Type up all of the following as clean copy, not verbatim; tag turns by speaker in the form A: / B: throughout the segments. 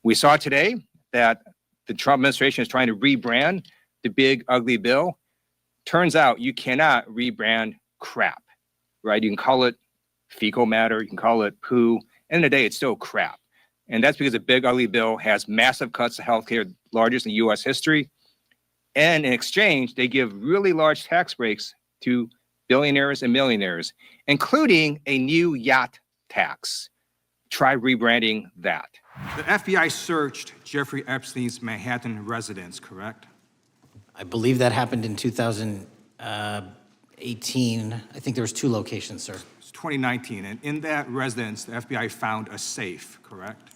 A: We saw today that the Trump administration is trying to rebrand the big ugly bill. Turns out you cannot rebrand crap, right? You can call it fecal matter, you can call it poo. End of the day, it's still crap. And that's because the big ugly bill has massive cuts to healthcare, largest in US history. And in exchange, they give really large tax breaks to billionaires and millionaires, including a new yacht tax. Try rebranding that.
B: The FBI searched Jeffrey Epstein's Manhattan residence, correct?
C: I believe that happened in 2018. I think there was 2 locations, sir.
B: It's 2019, and in that residence, the FBI found a safe, correct?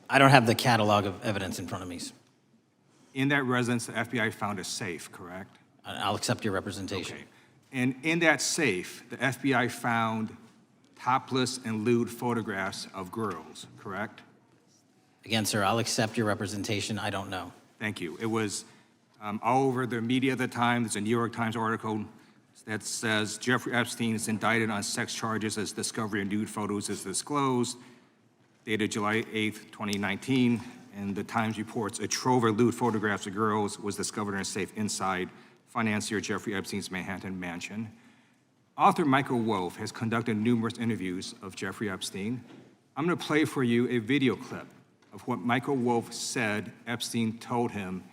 C: I don't have the catalog of evidence in front of me.
B: In that residence, the FBI found a safe, correct?
C: I'll accept your representation.
B: Okay. And in that safe, the FBI found topless and lewd photographs of girls, correct?
C: Again, sir, I'll accept your representation. I don't know.
B: Thank you. It was all over the media at the time. There's a New York Times article that says Jeffrey Epstein is indicted on sex charges as discovery of nude photos is disclosed, dated July 8th, 2019. And the Times reports a trove of lewd photographs of girls was discovered in a safe inside financier Jeffrey Epstein's Manhattan mansion. Author Michael Wolff has conducted numerous interviews of Jeffrey Epstein. I'm going to play for you a video clip of what Michael Wolff said Epstein told him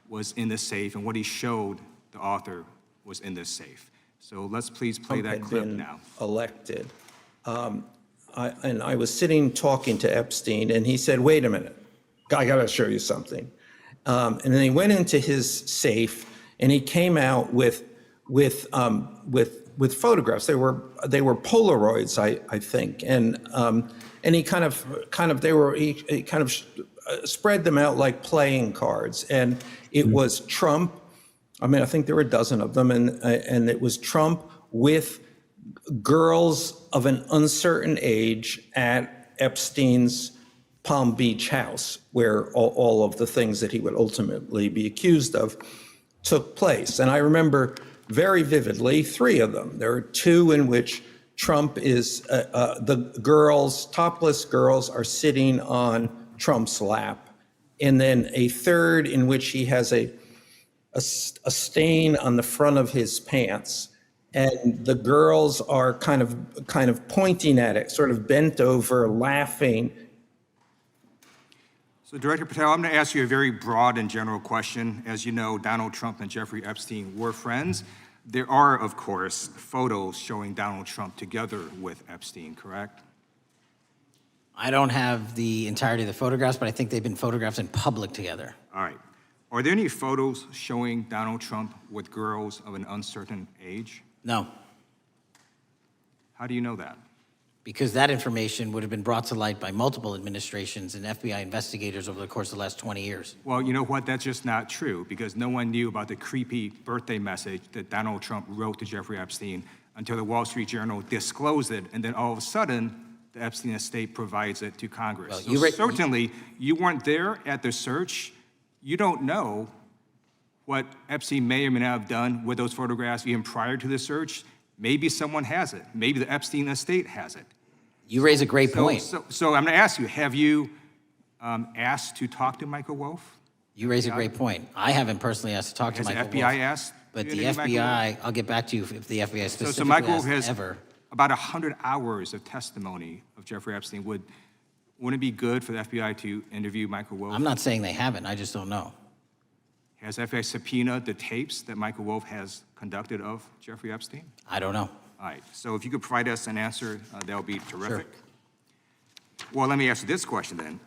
B: was in the safe and what he showed the author was in this safe. So let's please play that clip now.
D: Elected. And I was sitting talking to Epstein, and he said, "Wait a minute, I got to show you something." And then he went into his safe, and he came out with photographs. They were Polaroids, I think, and he kind of spread them out like playing cards, and it was Trump. I mean, I think there were a dozen of them, and it was Trump with girls of an uncertain age at Epstein's Palm Beach house, where all of the things that he would ultimately be accused of took place. And I remember very vividly 3 of them. There are 2 in which Trump is, the girls, topless girls, are sitting on Trump's lap. And then a 3rd in which he has a stain on the front of his pants. And the girls are kind of pointing at it, sort of bent over, laughing.
B: So Director Patel, I'm going to ask you a very broad and general question. As you know, Donald Trump and Jeffrey Epstein were friends. There are, of course, photos showing Donald Trump together with Epstein, correct?
C: I don't have the entirety of the photographs, but I think they've been photographed in public together.
B: All right. Are there any photos showing Donald Trump with girls of an uncertain age?
C: No,
B: How do you know that?
C: because that information would have been brought to light by multiple administrations and FBI investigators over the course of the last 20 years.
B: Well, you know what? That's just not true, because no one knew about the creepy birthday message that Donald Trump wrote to Jeffrey Epstein until the Wall Street Journal disclosed it, and then all of a sudden, the Epstein estate provides it to Congress.
C: Well,
B: so certainly, you weren't there at the search. You don't know what Epstein may or may not have done with those photographs even prior to the search. Maybe someone has it. Maybe the Epstein estate has it.
C: You raise a great point.
B: So I'm going to ask you, have you asked to talk to Michael Wolff?
C: You raise a great point. I haven't personally asked to talk to Michael
B: Has the FBI
C: Wolff,
B: asked?
C: but
B: you
C: the
B: to Michael Wolff?
C: FBI, I'll get back to you if the FBI specifically
B: So Michael Wolff
C: has
B: has
C: ever.
B: about 100 hours of testimony of Jeffrey Epstein. Wouldn't it be good for the FBI to interview Michael Wolff?
C: I'm not saying they haven't, I just don't know.
B: Has FBI subpoenaed the tapes that Michael Wolff has conducted of Jeffrey Epstein?
C: I don't know.
B: All right, so if you could provide us an answer, that would be terrific. Sure. Well, let me ask you this question then.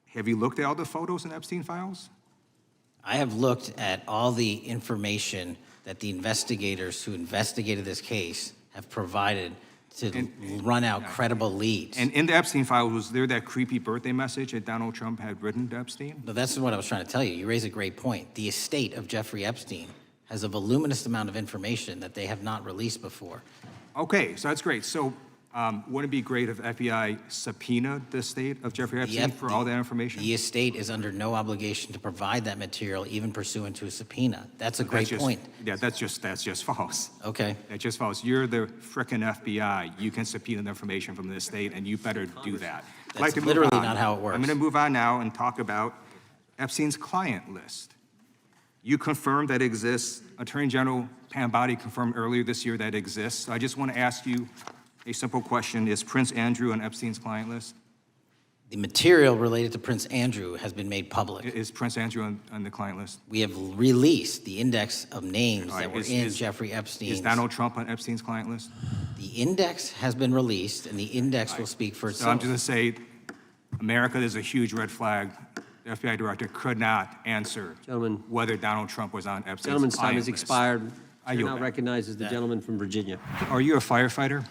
B: Have you looked at all the photos in Epstein files?
C: I have looked at all the information that the investigators who investigated this case have provided to run out credible leads.
B: And in the Epstein files, was there that creepy birthday message that Donald Trump had written to Epstein?
C: No, that's what I was trying to tell you. You raise a great point. The estate of Jeffrey Epstein has a voluminous amount of information that they have not released before.
B: Okay, so that's great. So wouldn't it be great if FBI subpoenaed the estate of Jeffrey Epstein for all that information?
C: The estate is under no obligation to provide that material, even pursuant to a subpoena. That's a great point.
B: Yeah, that's just false.
C: Okay.
B: That's just false. You're the frickin' FBI. You can subpoena the information from the estate, and you better do that. I'd like to move
C: literally
B: on.
C: not how it works.
B: I'm going to move on now and talk about Epstein's client list. You confirmed that it exists. Attorney General Pam Bondi confirmed earlier this year that it exists. So I just want to ask you a simple question. Is Prince Andrew on Epstein's client list?
C: The material related to Prince Andrew has been made public.
B: Is Prince Andrew on the client list?
C: We have released the index of names
B: All right,
C: that were in Jeffrey Epstein's.
B: Is Donald Trump on Epstein's client list?
C: The index has been released, and the index will speak for
B: So I'm
C: itself.
B: just going to say, America is a huge red flag. The FBI director could not answer
E: Gentlemen.
B: whether Donald Trump was on Epstein's
E: Gentleman's time
B: client
E: has
B: list.
E: expired.
B: I
E: Chair
B: yield
E: now
B: back.
E: recognizes the gentleman from Virginia.
B: Are you a firefighter?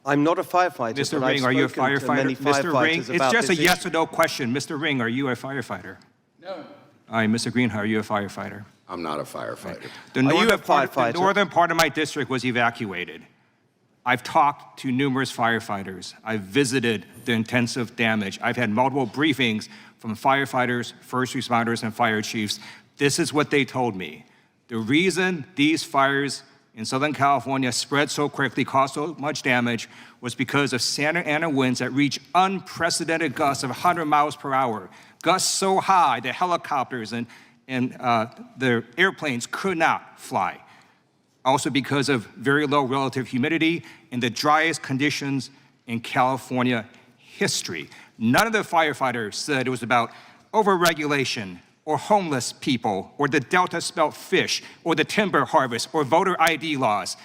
F: I'm not a firefighter.
B: Mr.
F: but I've
B: Ring, are you a
F: spoken to
B: firefighter?
F: many
B: Mr. Ring,
F: firefighters
B: it's
F: about
B: just a
F: this
B: yes
F: issue.
B: or no question. Mr. Ring, are you a firefighter? No. All right, Mr. Green, are you a firefighter?
G: I'm not a firefighter.
B: The
F: Are you a
B: northern part-
F: firefighter?
B: The northern part of my district was evacuated. I've talked to numerous firefighters. I've visited the intensive damage. I've had multiple briefings from firefighters, first responders, and fire chiefs. This is what they told me. The reason these fires in Southern California spread so quickly, caused so much damage, was because of Santa Ana winds that reached unprecedented gusts of 100 miles per hour. Gusts so high that helicopters and the airplanes could not fly. Also because of very low relative humidity and the driest conditions in California history. None of the firefighters said it was about overregulation or homeless people or the Delta spelt fish or the timber harvest or voter ID laws.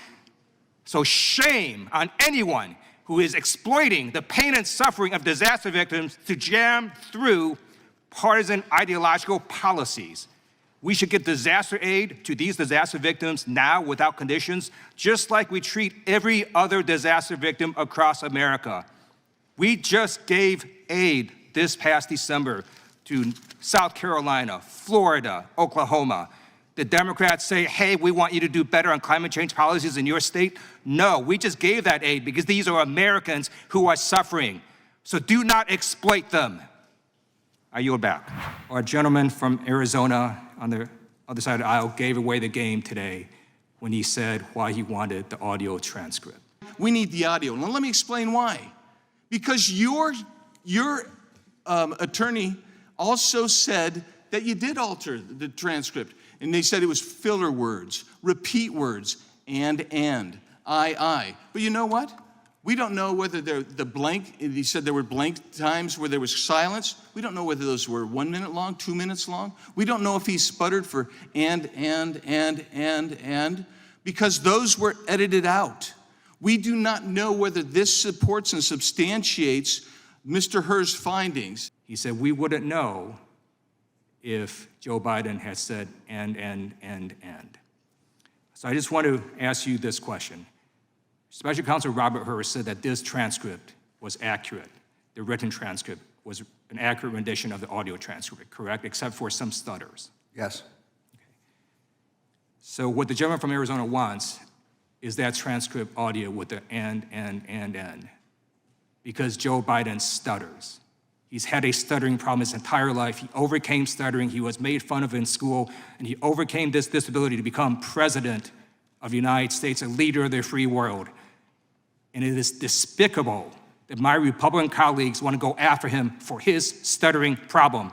B: So shame on anyone who is exploiting the pain and suffering of disaster victims to jam through partisan ideological policies. We should get disaster aid to these disaster victims now without conditions, just like we treat every other disaster victim across America. We just gave aid this past December to South Carolina, Florida, Oklahoma. The Democrats say, hey, we want you to do better on climate change policies in your state. No, we just gave that aid because these are Americans who are suffering. So do not exploit them. I yield back. Our gentleman from Arizona on the other side of the aisle gave away the game today when he said why he wanted the audio transcript.
H: We need the audio. Now let me explain why. Because your attorney also said that you did alter the transcript. And they said it was filler words, repeat words, and, I. But you know what? We don't know whether the blank, he said there were blank times where there was silence. We don't know whether those were 1 minute long, 2 minutes long. We don't know if he sputtered for and, because those were edited out. We do not know whether this supports and substantiates Mr. Herr's findings.
B: He said we wouldn't know if Joe Biden had said and. So I just want to ask you this question. Special Counsel Robert Hur said that this transcript was accurate. The written transcript was an accurate rendition of the audio transcript, correct? Except for some stutters.
G: Yes.
B: So what the gentleman from Arizona wants is that transcript audio with the and. Because Joe Biden stutters. He's had a stuttering problem his entire life. He overcame stuttering. He was made fun of in school, and he overcame this disability to become president of the United States, a leader of the free world. And it is despicable that my Republican colleagues want to go after him for his stuttering problem.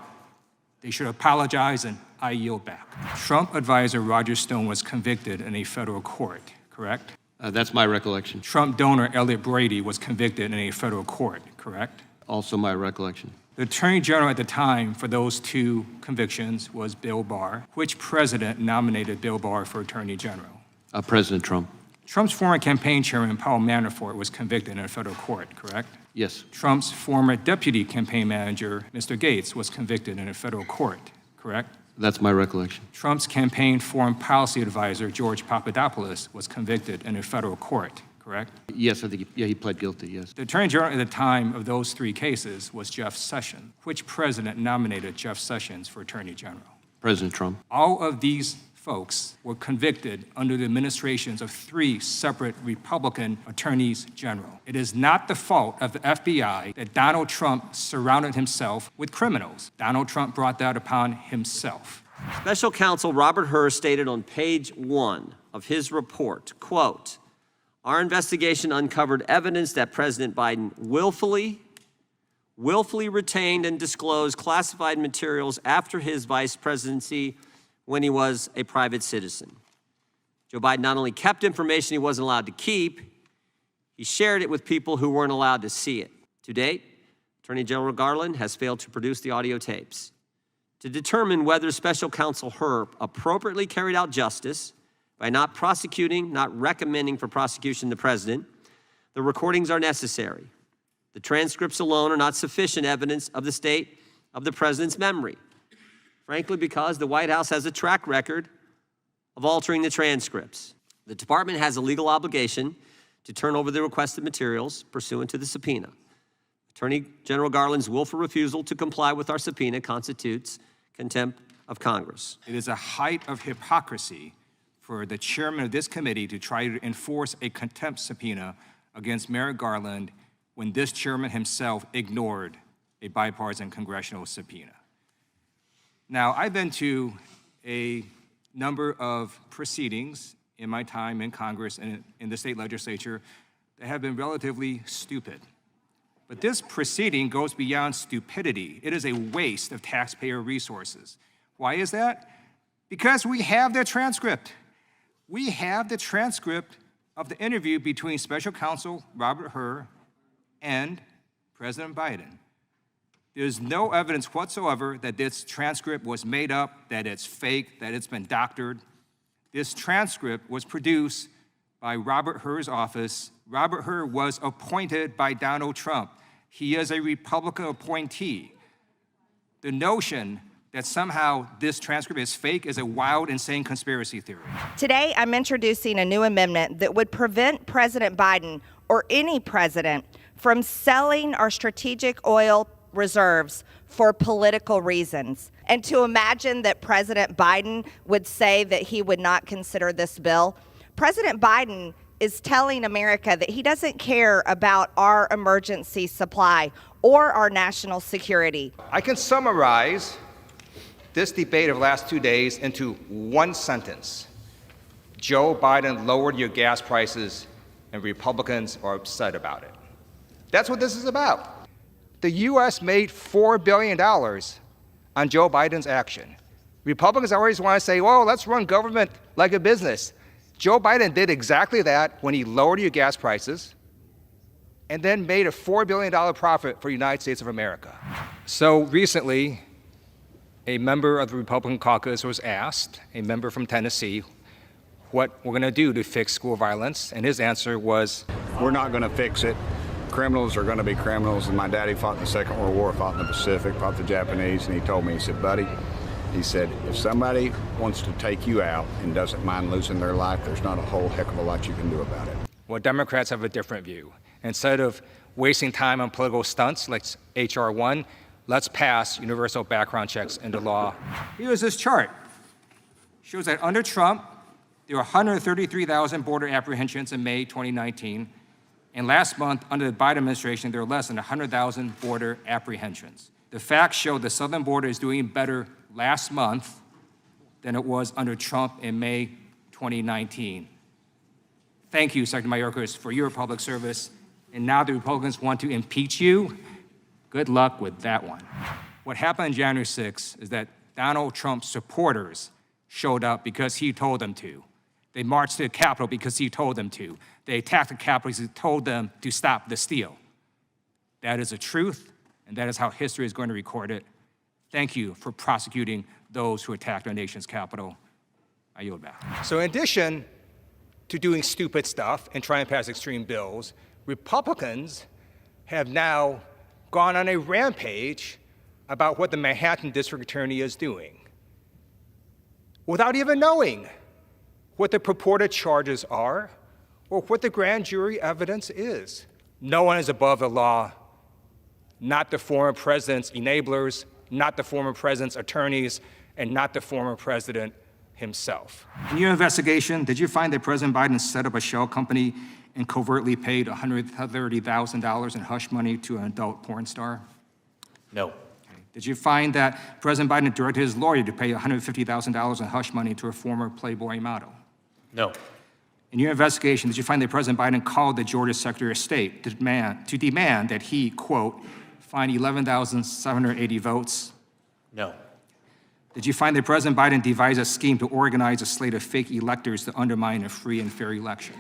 B: They should apologize, and I yield back. Trump advisor Roger Stone was convicted in a federal court, correct?
E: That's my recollection.
B: Trump donor Elliot Brady was convicted in a federal court, correct?
E: Also my recollection.
B: The Attorney General at the time for those two convictions was Bill Barr. Which president nominated Bill Barr for Attorney General?
E: President Trump.
B: Trump's former campaign chairman, Paul Manafort, was convicted in a federal court, correct?
E: Yes.
B: Trump's former deputy campaign manager, Mr. Gates, was convicted in a federal court, correct?
E: That's my recollection.
B: Trump's campaign foreign policy advisor, George Papadopoulos, was convicted in a federal court, correct?
E: Yes, I think he pled guilty, yes.
B: The Attorney General at the time of those three cases was Jeff Sessions. Which president nominated Jeff Sessions for Attorney General?
E: President Trump.
B: All of these folks were convicted under the administrations of three separate Republican attorneys general. It is not the fault of the FBI that Donald Trump surrounded himself with criminals. Donald Trump brought that upon himself.
I: Special Counsel Robert Hur stated on page 1 of his report, quote, "Our investigation uncovered evidence that President Biden willfully willfully retained and disclosed classified materials after his vice presidency when he was a private citizen. Joe Biden not only kept information he wasn't allowed to keep, he shared it with people who weren't allowed to see it. To date, Attorney General Garland has failed to produce the audio tapes. To determine whether Special Counsel Hur appropriately carried out justice by not prosecuting, not recommending for prosecution the president, the recordings are necessary. The transcripts alone are not sufficient evidence of the state of the president's memory, frankly, because the White House has a track record of altering the transcripts. The department has a legal obligation to turn over the requested materials pursuant to the subpoena. Attorney General Garland's willful refusal to comply with our subpoena constitutes contempt of Congress.
B: It is a height of hypocrisy for the chairman of this committee to try to enforce a contempt subpoena against Merrick Garland when this chairman himself ignored a bipartisan congressional subpoena. Now, I've been to a number of proceedings in my time in Congress and in the state legislature that have been relatively stupid. But this proceeding goes beyond stupidity. It is a waste of taxpayer resources. Why is that? Because we have the transcript. We have the transcript of the interview between Special Counsel Robert Hur and President Biden. There's no evidence whatsoever that this transcript was made up, that it's fake, that it's been doctored. This transcript was produced by Robert Hur's office. Robert Hur was appointed by Donald Trump. He is a Republican appointee. The notion that somehow this transcript is fake is a wild, insane conspiracy theory.
G: Today, I'm introducing a new amendment that would prevent President Biden or any president from selling our strategic oil reserves for political reasons. And to imagine that President Biden would say that he would not consider this bill, President Biden is telling America that he doesn't care about our emergency supply or our national security.
A: I can summarize this debate of the last 2 days into one sentence. Joe Biden lowered your gas prices and Republicans are upset about it. That's what this is about. The U.S. made $4 billion on Joe Biden's action. Republicans always want to say, well, let's run government like a business. Joe Biden did exactly that when he lowered your gas prices and then made a $4 billion profit for the United States of America. So recently, a member of the Republican caucus was asked, a member from Tennessee, what we're going to do to fix school violence, and his answer was,
J: we're not going to fix it. Criminals are going to be criminals, and my daddy fought in the Second World War, fought in the Pacific, fought the Japanese, and he told me, he said, buddy, he said, if somebody wants to take you out and doesn't mind losing their life, there's not a whole heck of a lot you can do about it.
A: well, Democrats have a different view. Instead of wasting time on political stunts like H.R. 1, let's pass universal background checks into law.
B: Here's this chart. Shows that under Trump, there were 133,000 border apprehensions in May 2019. And last month, under the Biden administration, there were less than 100,000 border apprehensions. The facts show the southern border is doing better last month than it was under Trump in May 2019. Thank you, Secretary Mayorkas, for your public service. And now the Republicans want to impeach you. Good luck with that one. What happened on January 6th is that Donald Trump's supporters showed up because he told them to. They marched to the Capitol because he told them to. They attacked the Capitol because he told them to stop the steal. That is the truth, and that is how history is going to record it. Thank you for prosecuting those who attacked our nation's capital. I yield back.
A: So in addition to doing stupid stuff and trying to pass extreme bills, Republicans have now gone on a rampage about what the Manhattan District Attorney is doing without even knowing what the purported charges are or what the grand jury evidence is. No one is above the law, not the former president's enablers, not the former president's attorneys, and not the former president himself.
B: In your investigation, did you find that President Biden set up a shell company and covertly paid $130,000 in hush money to an adult porn star?
K: No.
B: Okay. Did you find that President Biden directed his lawyer to pay $150,000 in hush money to a former Playboy model?
K: No.
B: In your investigation, did you find that President Biden called the Georgia Secretary of State to demand that he, quote, find 11,780 votes?
F: No.
B: Did you find that President Biden devised a scheme to organize a slate of fake electors to undermine a free and fair election?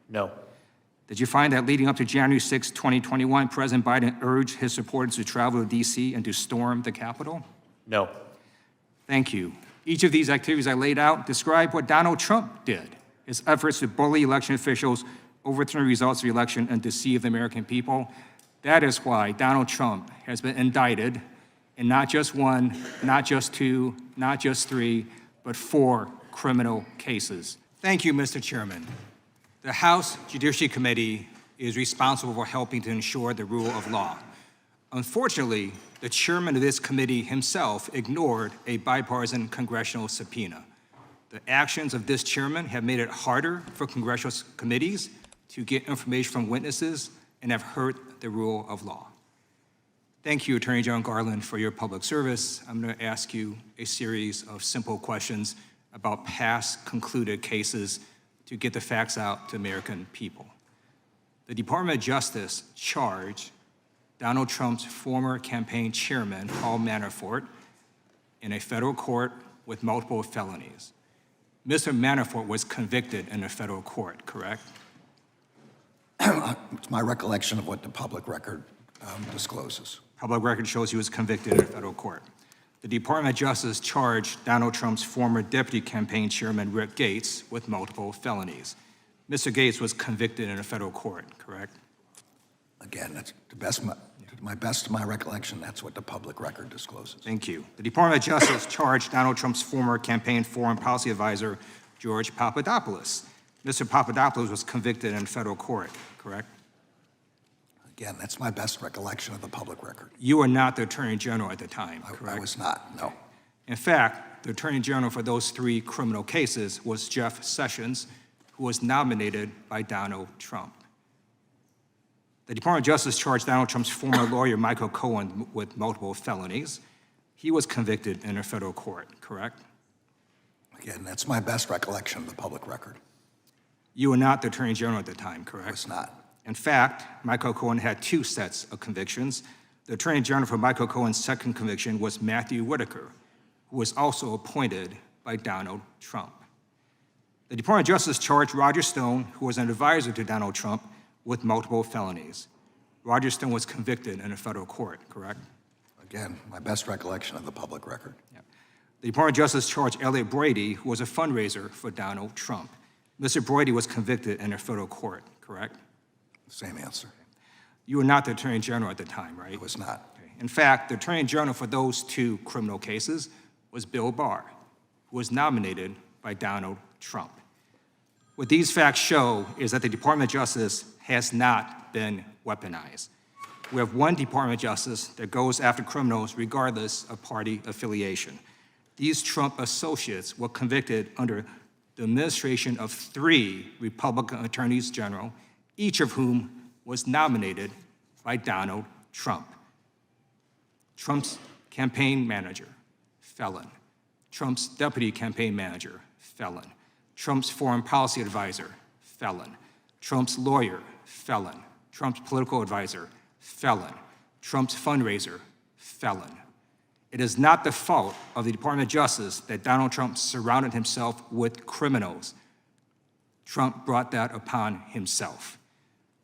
F: No.
B: Did you find that leading up to January 6, 2021, President Biden urged his supporters to travel to D.C. and to storm the Capitol?
F: No.
B: Thank you. Each of these activities I laid out describe what Donald Trump did, his efforts to bully election officials, overturn results of the election, and deceive the American people. That is why Donald Trump has been indicted in not just one, not just two, not just three, but 4 criminal cases. Thank you, Mr. Chairman. The House Judiciary Committee is responsible for helping to ensure the rule of law. Unfortunately, the chairman of this committee himself ignored a bipartisan congressional subpoena. The actions of this chairman have made it harder for congressional committees to get information from witnesses and have hurt the rule of law. Thank you, Attorney General Garland, for your public service. I'm going to ask you a series of simple questions about past concluded cases to get the facts out to American people. The Department of Justice charged Donald Trump's former campaign chairman, Paul Manafort, in a federal court with multiple felonies. Mr. Manafort was convicted in a federal court, correct?
K: It's my recollection of what the public record discloses.
B: Public record shows he was convicted in a federal court. The Department of Justice charged Donald Trump's former deputy campaign chairman, Rick Gates, with multiple felonies. Mr. Gates was convicted in a federal court, correct?
K: Again, that's to my best of my recollection, that's what the public record discloses.
B: Thank you. The Department of Justice charged Donald Trump's former campaign foreign policy advisor, George Papadopoulos. Mr. Papadopoulos was convicted in a federal court, correct?
K: Again, that's my best recollection of the public record.
B: You were not the Attorney General at the time, correct?
K: I was not, no.
B: In fact, the Attorney General for those 3 criminal cases was Jeff Sessions, who was nominated by Donald Trump. The Department of Justice charged Donald Trump's former lawyer, Michael Cohen, with multiple felonies. He was convicted in a federal court, correct?
K: Again, that's my best recollection of the public record.
B: You were not the Attorney General at the time, correct?
K: I was not.
B: In fact, Michael Cohen had 2 sets of convictions. The Attorney General for Michael Cohen's second conviction was Matthew Whitaker, who was also appointed by Donald Trump. The Department of Justice charged Roger Stone, who was an advisor to Donald Trump, with multiple felonies. Roger Stone was convicted in a federal court, correct?
K: Again, my best recollection of the public record.
B: Yeah. The Department of Justice charged Elliot Brady, who was a fundraiser for Donald Trump. Mr. Brady was convicted in a federal court, correct?
K: Same answer.
B: You were not the Attorney General at the time, right?
K: I was not.
B: Okay. In fact, the Attorney General for those 2 criminal cases was Bill Barr, who was nominated by Donald Trump. What these facts show is that the Department of Justice has not been weaponized. We have one Department of Justice that goes after criminals regardless of party affiliation. These Trump associates were convicted under the administration of 3 Republican attorneys general, each of whom was nominated by Donald Trump. Trump's campaign manager, felon. Trump's deputy campaign manager, felon. Trump's foreign policy advisor, felon. Trump's lawyer, felon. Trump's political advisor, felon. Trump's fundraiser, felon. It is not the fault of the Department of Justice that Donald Trump surrounded himself with criminals. Trump brought that upon himself.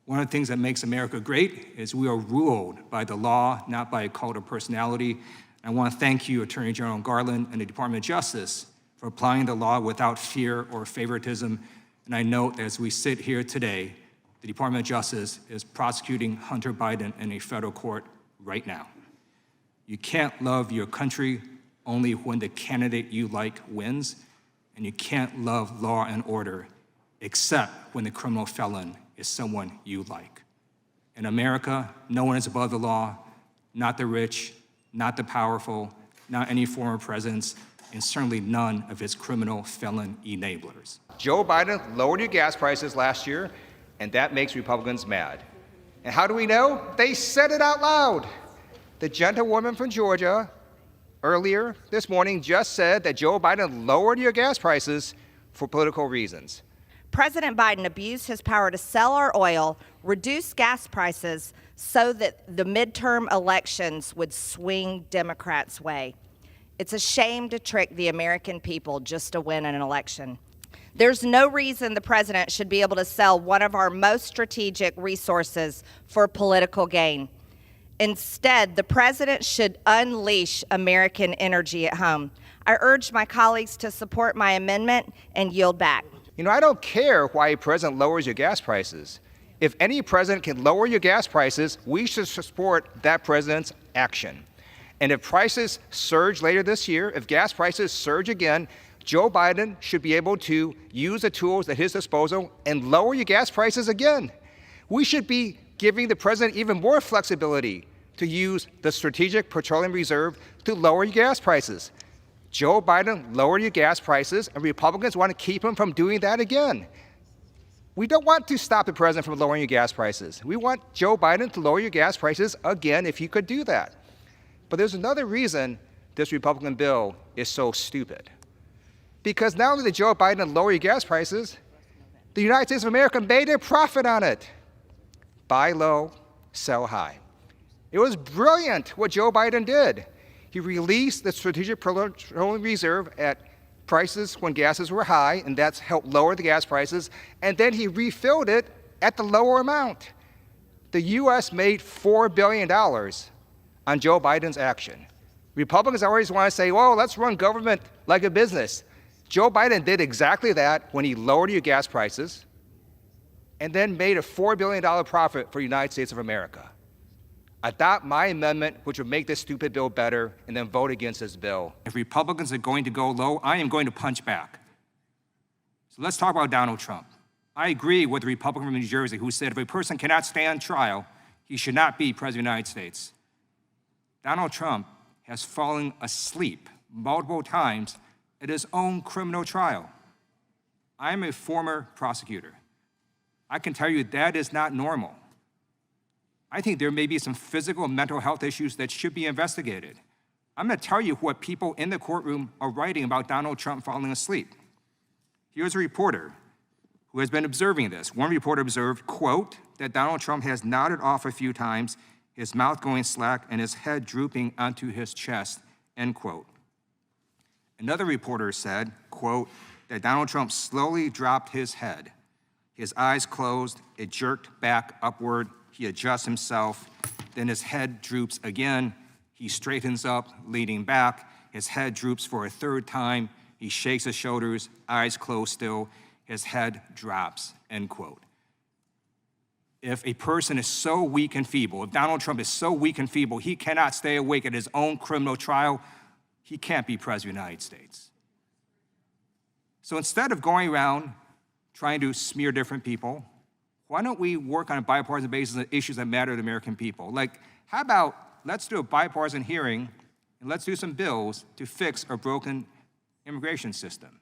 B: One of the things that makes America great is we are ruled by the law, not by a cult of personality. I want to thank you, Attorney General Garland and the Department of Justice, for applying the law without fear or favoritism. And I note as we sit here today, the Department of Justice is prosecuting Hunter Biden in a federal court right now. You can't love your country only when the candidate you like wins, and you can't love law and order except when the criminal felon is someone you like. In America, no one is above the law, not the rich, not the powerful, not any former presidents, and certainly none of his criminal felon enablers.
A: Joe Biden lowered your gas prices last year, and that makes Republicans mad. And how do we know? They said it out loud. The gentlewoman from Georgia earlier this morning just said that Joe Biden lowered your gas prices for political reasons.
G: President Biden abused his power to sell our oil, reduce gas prices, so that the midterm elections would swing Democrats' way. It's a shame to trick the American people just to win an election. There's no reason the president should be able to sell one of our most strategic resources for political gain. Instead, the president should unleash American energy at home. I urge my colleagues to support my amendment and yield back.
A: You know, I don't care why a president lowers your gas prices. If any president can lower your gas prices, we should support that president's action. And if prices surge later this year, if gas prices surge again, Joe Biden should be able to use the tools at his disposal and lower your gas prices again. We should be giving the president even more flexibility to use the Strategic Petroleum Reserve to lower your gas prices. Joe Biden lowered your gas prices, and Republicans want to keep him from doing that again. We don't want to stop the president from lowering your gas prices. We want Joe Biden to lower your gas prices again if he could do that. But there's another reason this Republican bill is so stupid. Because not only did Joe Biden lower your gas prices, the United States of America made a profit on it. Buy low, sell high. It was brilliant what Joe Biden did. He released the Strategic Petroleum Reserve at prices when gases were high, and that's helped lower the gas prices, and then he refilled it at the lower amount. The U.S. made $4 billion on Joe Biden's action. Republicans always want to say, well, let's run government like a business. Joe Biden did exactly that when he lowered your gas prices and then made a $4 billion profit for the United States of America. Adopt my amendment, which would make this stupid bill better, and then vote against this bill.
B: If Republicans are going to go low, I am going to punch back. So let's talk about Donald Trump. I agree with the Republican from New Jersey who said if a person cannot stand trial, he should not be president of the United States. Donald Trump has fallen asleep multiple times at his own criminal trial. I am a former prosecutor. I can tell you that is not normal. I think there may be some physical and mental health issues that should be investigated. I'm going to tell you what people in the courtroom are writing about Donald Trump falling asleep. Here's a reporter who has been observing this. One reporter observed, quote, that Donald Trump has nodded off a few times, his mouth going slack and his head drooping onto his chest, end quote. Another reporter said, quote, that Donald Trump slowly dropped his head. His eyes closed, it jerked back upward, he adjusts himself, then his head droops again, he straightens up, leaning back, his head droops for a third time, he shakes his shoulders, eyes closed still, his head drops, end quote. If a person is so weak and feeble, if Donald Trump is so weak and feeble, he cannot stay awake at his own criminal trial, he can't be president of the United States. So instead of going around trying to smear different people, why don't we work on a bipartisan basis on issues that matter to the American people? Like, how about let's do a bipartisan hearing and let's do some bills to fix our broken immigration system.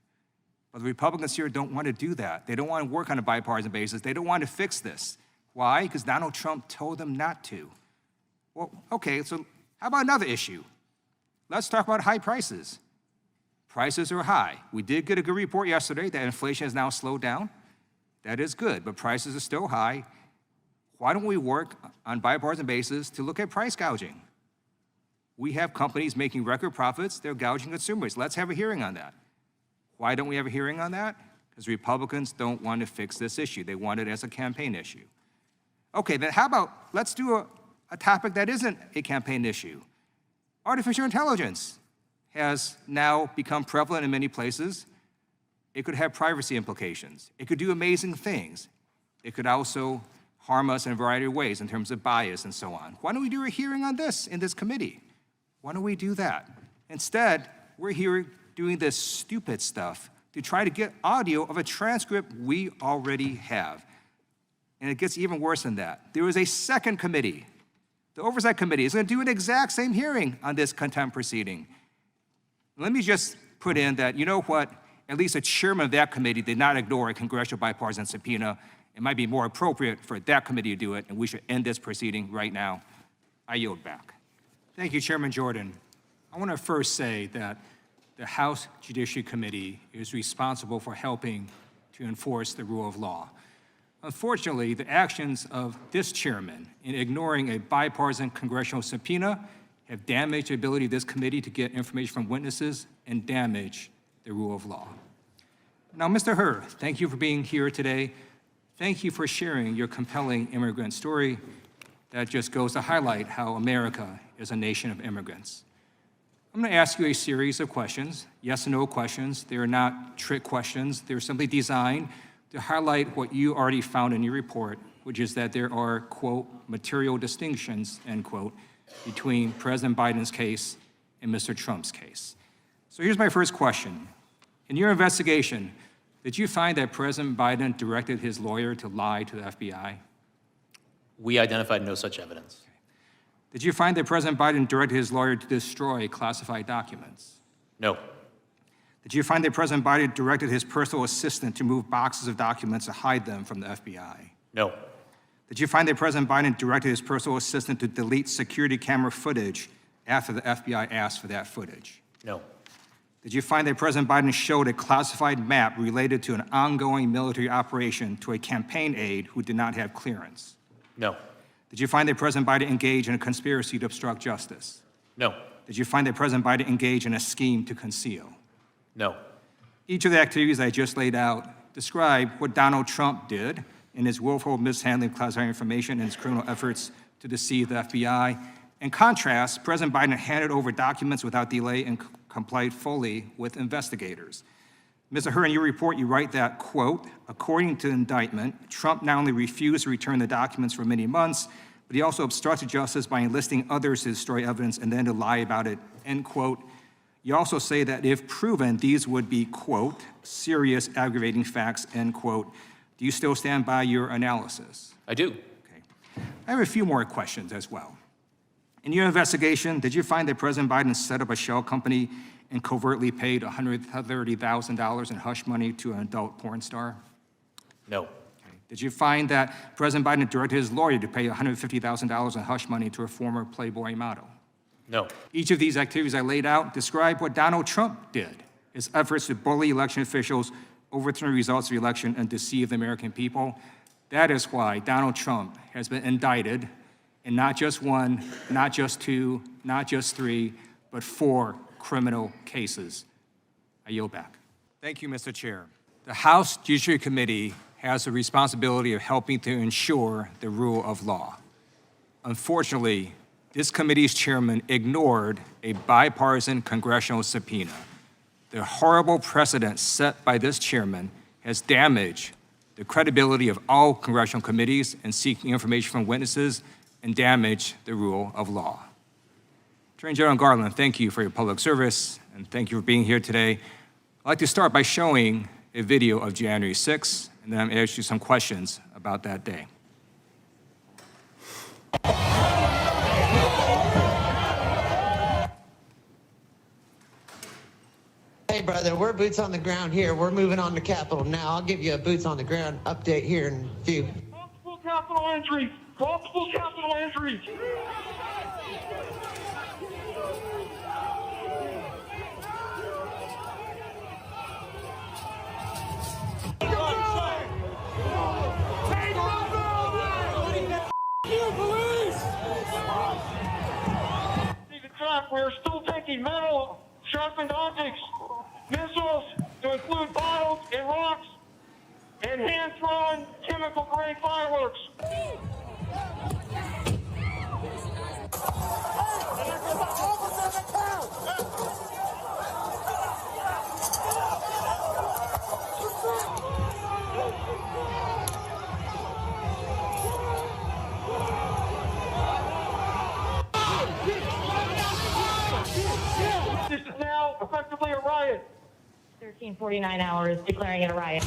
B: But the Republicans here don't want to do that. They don't want to work on a bipartisan basis. They don't want to fix this. Why? Because Donald Trump told them not to. Well, okay, so how about another issue? Let's talk about high prices. Prices are high. We did get a good report yesterday that inflation has now slowed down. That is good, but prices are still high. Why don't we work on bipartisan basis to look at price gouging? We have companies making record profits. They're gouging consumers. Let's have a hearing on that. Why don't we have a hearing on that? Because Republicans don't want to fix this issue. They want it as a campaign issue. Okay, then how about let's do a topic that isn't a campaign issue. Artificial intelligence has now become prevalent in many places. It could have privacy implications. It could do amazing things. It could also harm us in a variety of ways in terms of bias and so on. Why don't we do a hearing on this in this committee? Why don't we do that? Instead, we're here doing this stupid stuff to try to get audio of a transcript we already have. And it gets even worse than that. There is a second committee. The Oversight Committee is going to do an exact same hearing on this contempt proceeding. Let me just put in that, you know what? At least the chairman of that committee did not ignore a congressional bipartisan subpoena. It might be more appropriate for that committee to do it, and we should end this proceeding right now. I yield back. Thank you, Chairman Jordan. I want to first say that the House Judiciary Committee is responsible for helping to enforce the rule of law. Unfortunately, the actions of this chairman in ignoring a bipartisan congressional subpoena have damaged the ability of this committee to get information from witnesses and damage the rule of law. Now, Mr. Hur, thank you for being here today. Thank you for sharing your compelling immigrant story. That just goes to highlight how America is a nation of immigrants. I'm going to ask you a series of questions, yes and no questions. They are not trick questions. They're simply designed to highlight what you already found in your report, which is that there are, quote, material distinctions, end quote, between President Biden's case and Mr. Trump's case. So here's my first question. In your investigation, did you find that President Biden directed his lawyer to lie to the FBI?
L: We identified no such evidence.
B: Did you find that President Biden directed his lawyer to destroy classified documents?
L: No.
B: Did you find that President Biden directed his personal assistant to move boxes of documents to hide them from the FBI?
L: No.
B: Did you find that President Biden directed his personal assistant to delete security camera footage after the FBI asked for that footage?
L: No.
B: Did you find that President Biden showed a classified map related to an ongoing military operation to a campaign aide who did not have clearance?
L: No.
B: Did you find that President Biden engaged in a conspiracy to obstruct justice?
L: No.
B: Did you find that President Biden engaged in a scheme to conceal?
L: No.
B: Each of the activities I just laid out describe what Donald Trump did in his willful mishandling of classified information and his criminal efforts to deceive the FBI. In contrast, President Biden handed over documents without delay and complied fully with investigators. Mr. Hur, in your report, you write that, quote, according to the indictment, Trump not only refused to return the documents for many months, but he also obstructed justice by enlisting others to destroy evidence and then to lie about it, end quote. You also say that if proven, these would be, quote, serious aggravating facts, end quote. Do you still stand by your analysis?
L: I do.
B: Okay. I have a few more questions as well. In your investigation, did you find that President Biden set up a shell company and covertly paid $130,000 in hush money to an adult porn star?
L: No.
B: Okay. Did you find that President Biden directed his lawyer to pay $150,000 in hush money to a former Playboy model?
L: No.
B: Each of these activities I laid out describe what Donald Trump did, his efforts to bully election officials, overturn the results of the election, and deceive the American people. That is why Donald Trump has been indicted in not just one, not just two, not just three, but 4 criminal cases. I yield back. Thank you, Mr. Chair. The House Judiciary Committee has the responsibility of helping to ensure the rule of law. Unfortunately, this committee's chairman ignored a bipartisan congressional subpoena. The horrible precedent set by this chairman has damaged the credibility of all congressional committees in seeking information from witnesses and damaged the rule of law. Attorney General Garland, thank you for your public service, and thank you for being here today. I'd like to start by showing a video of January 6th, and then I'm going to ask you some questions about that day.
M: Hey, brother, we're boots on the ground here. We're moving on to Capitol now. I'll give you a boots on the ground update here in a few.
N: Multiple capital entries! Multiple capital entries! We're still taking metal, sharpened objects, missiles to include bottles and rocks, and hand-thrown chemical-grade fireworks. This is now effectively a riot.
O: 1349 hours declaring it a riot.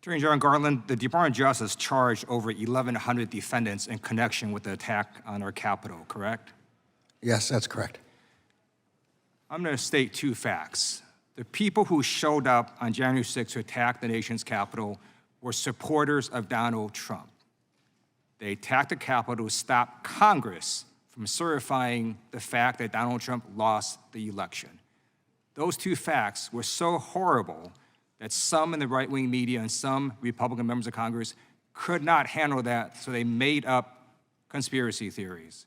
B: Attorney General Garland, the Department of Justice charged over 1,100 defendants in connection with the attack on our Capitol, correct?
K: Yes, that's correct.
B: I'm going to state 2 facts. The people who showed up on January 6th to attack the nation's Capitol were supporters of Donald Trump. They attacked the Capitol to stop Congress from certifying the fact that Donald Trump lost the election. Those two facts were so horrible that some in the right-wing media and some Republican members of Congress could not handle that, so they made up conspiracy theories.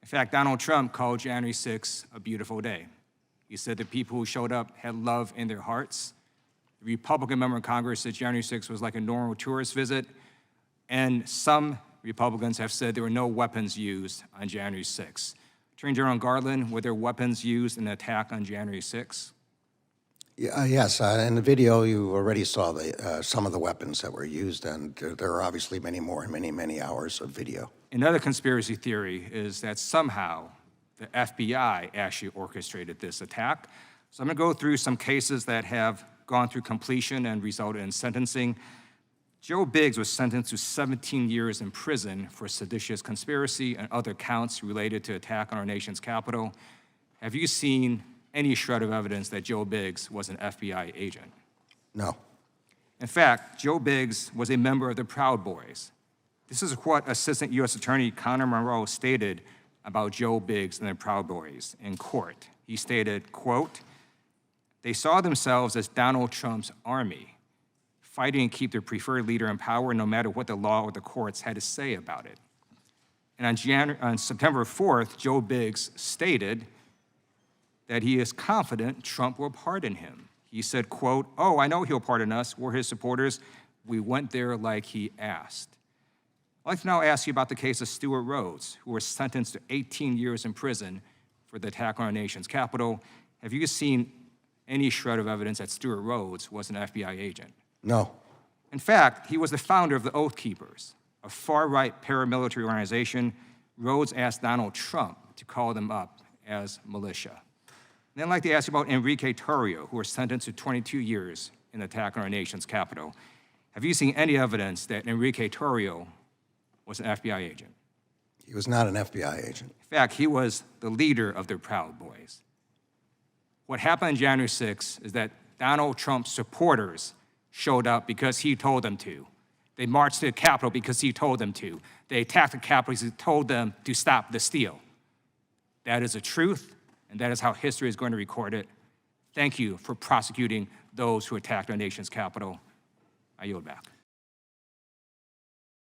B: In fact, Donald Trump called January 6th a beautiful day. He said the people who showed up had love in their hearts. The Republican member of Congress said January 6th was like a normal tourist visit, and some Republicans have said there were no weapons used on January 6th. Attorney General Garland, were there weapons used in the attack on January 6th?
K: Yes, in the video you already saw some of the weapons that were used, and there are obviously many more and many, many hours of video.
B: Another conspiracy theory is that somehow the FBI actually orchestrated this attack. So I'm going to go through some cases that have gone through completion and resulted in sentencing. Joe Biggs was sentenced to 17 years in prison for seditious conspiracy and other counts related to attack on our nation's capital. Have you seen any shred of evidence that Joe Biggs was an FBI agent?
K: No.
B: In fact, Joe Biggs was a member of the Proud Boys. This is what Assistant U.S. Attorney Connor Monroe stated about Joe Biggs and the Proud Boys in court. He stated, quote, "They saw themselves as Donald Trump's army, fighting to keep their preferred leader in power no matter what the law or the courts had to say about it." And on September 4th, Joe Biggs stated that he is confident Trump will pardon him. He said, quote, "Oh, I know he'll pardon us. We're his supporters. We went there like he asked." I'd like to now ask you about the case of Stuart Rhodes, who was sentenced to 18 years in prison for the attack on our nation's capital. Have you seen any shred of evidence that Stuart Rhodes was an FBI agent?
K: No.
B: In fact, he was the founder of the Oath Keepers, a far-right paramilitary organization. Rhodes asked Donald Trump to call them up as militia. And I'd like to ask you about Enrique Tarrio, who was sentenced to 22 years in the attack on our nation's capital. Have you seen any evidence that Enrique Tarrio was an FBI agent?
K: He was not an FBI agent.
B: In fact, he was the leader of the Proud Boys. What happened on January 6th is that Donald Trump's supporters showed up because he told them to. They marched to the Capitol because he told them to. They attacked the Capitol because he told them to stop the steal. That is the truth, and that is how history is going to record it. Thank you for prosecuting those who attacked our nation's capital. I yield back.